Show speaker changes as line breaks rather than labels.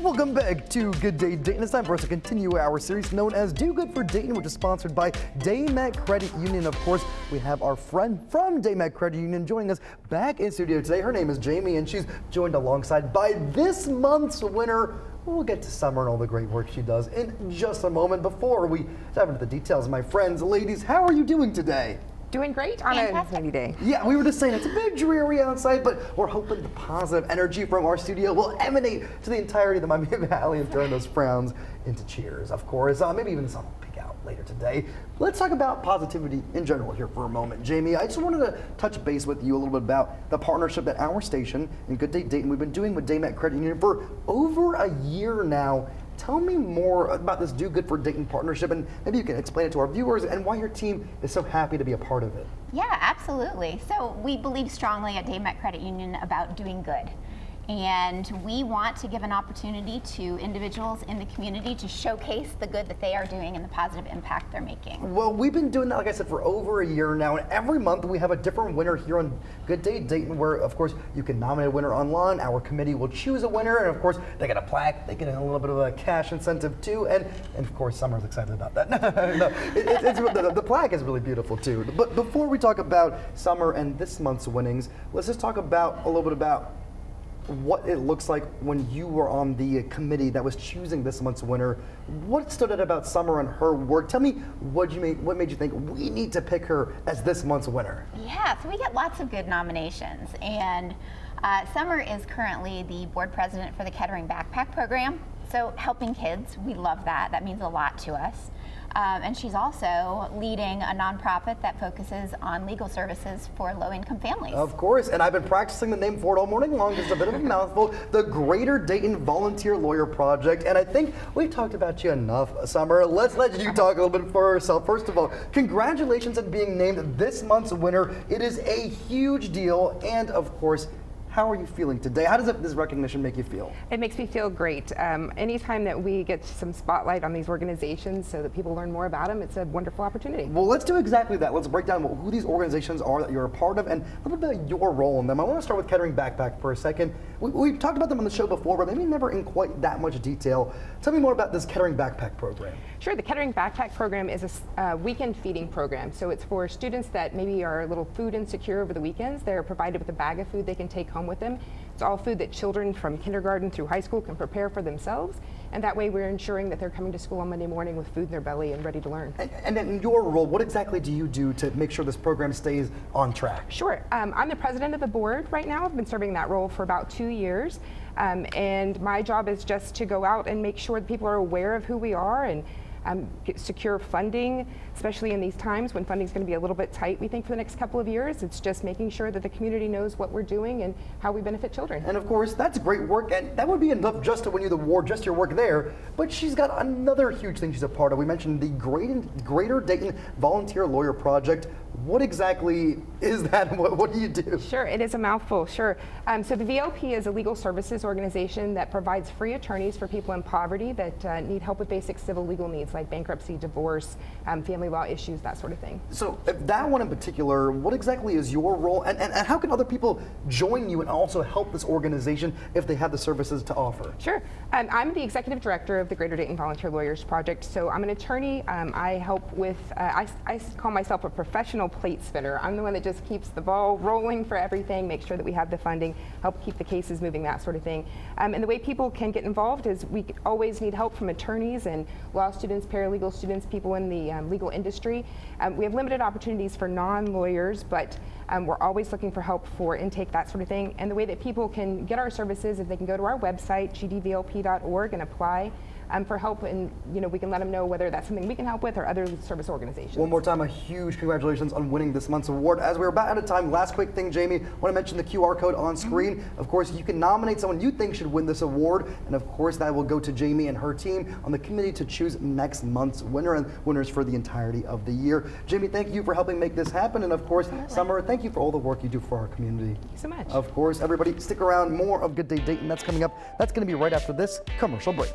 Welcome back to Good Day Dayton. It's time for us to continue our series known as Do Good for Dayton, which is sponsored by DayMet Credit Union. Of course, we have our friend from DayMet Credit Union joining us back in studio today. Her name is Jamie, and she's joined alongside by this month's winner. We'll get to Summer and all the great work she does in just a moment. Before we dive into the details, my friends, ladies, how are you doing today?
Doing great on a rainy day.
Yeah, we were just saying it's a bit dreary outside, but we're hoping the positive energy from our studio will emanate to the entirety of the Miami Valley and turn those frowns into cheers, of course. Maybe even some will peek out later today. Let's talk about positivity in general here for a moment. Jamie, I just wanted to touch base with you a little bit about the partnership that our station and Good Day Dayton we've been doing with DayMet Credit Union for over a year now. Tell me more about this Do Good for Dayton partnership, and maybe you can explain it to our viewers and why your team is so happy to be a part of it.
Yeah, absolutely. So we believe strongly at DayMet Credit Union about doing good. And we want to give an opportunity to individuals in the community to showcase the good that they are doing and the positive impact they're making.
Well, we've been doing that, like I said, for over a year now, and every month we have a different winner here on Good Day Dayton, where, of course, you can nominate a winner online. Our committee will choose a winner, and of course, they get a plaque, they get a little bit of a cash incentive too, and of course, Summer's excited about that. The plaque is really beautiful too. But before we talk about Summer and this month's winnings, let's just talk about a little bit about what it looks like when you were on the committee that was choosing this month's winner. What stood out about Summer and her work? Tell me what made you think we need to pick her as this month's winner?
Yeah, so we get lots of good nominations, and Summer is currently the board president for the Kettering Backpack Program. So helping kids, we love that. That means a lot to us. And she's also leading a nonprofit that focuses on legal services for low-income families.
Of course, and I've been practicing the name for it all morning long. It's a bit of a mouthful. The Greater Dayton Volunteer Lawyer Project. And I think we've talked about you enough, Summer. Let's let you talk a little bit for yourself. First of all, congratulations on being named this month's winner. It is a huge deal. And of course, how are you feeling today? How does this recognition make you feel?
It makes me feel great. Anytime that we get some spotlight on these organizations so that people learn more about them, it's a wonderful opportunity.
Well, let's do exactly that. Let's break down who these organizations are that you're a part of and a little bit of your role in them. I want to start with Kettering Backpack for a second. We've talked about them on the show before, but maybe never in quite that much detail. Tell me more about this Kettering Backpack program.
Sure, the Kettering Backpack program is a weekend feeding program. So it's for students that maybe are a little food insecure over the weekends. They're provided with a bag of food they can take home with them. It's all food that children from kindergarten through high school can prepare for themselves. And that way we're ensuring that they're coming to school on Monday morning with food in their belly and ready to learn.
And in your role, what exactly do you do to make sure this program stays on track?
Sure. I'm the president of the board right now. I've been serving that role for about 2 years. And my job is just to go out and make sure that people are aware of who we are and secure funding, especially in these times when funding is going to be a little bit tight, we think, for the next couple of years. It's just making sure that the community knows what we're doing and how we benefit children.
And of course, that's great work, and that would be enough just to win you the award, just your work there. But she's got another huge thing she's a part of. We mentioned the Greater Dayton Volunteer Lawyer Project. What exactly is that, and what do you do?
Sure, it is a mouthful, sure. So the VLP is a legal services organization that provides free attorneys for people in poverty that need help with basic civil legal needs like bankruptcy, divorce, family law issues, that sort of thing. So
that one in particular, what exactly is your role, and how can other people join you and also help this organization if they have the services to offer?
Sure. I'm the executive director of the Greater Dayton Volunteer Lawyers Project. So I'm an attorney. I help with, I call myself a professional plate spinner. I'm the one that just keeps the ball rolling for everything, make sure that we have the funding, help keep the cases moving, that sort of thing. And the way people can get involved is we always need help from attorneys and law students, paralegal students, people in the legal industry. We have limited opportunities for non-lawyers, but we're always looking for help for intake, that sort of thing. And the way that people can get our services is they can go to our website, gdvlp.org, and apply for help, and we can let them know whether that's something we can help with or other service organizations.
One more time, a huge congratulations on winning this month's award. As we're about out of time, last quick thing, Jamie, I want to mention the QR code on screen. Of course, you can nominate someone you think should win this award, and of course that will go to Jamie and her team on the committee to choose next month's winner and winners for the entirety of the year. Jamie, thank you for helping make this happen, and of course, Summer, thank you for all the work you do for our community.
Thank you so much.
Of course, everybody, stick around. More of Good Day Dayton, that's coming up. That's going to be right after this commercial break.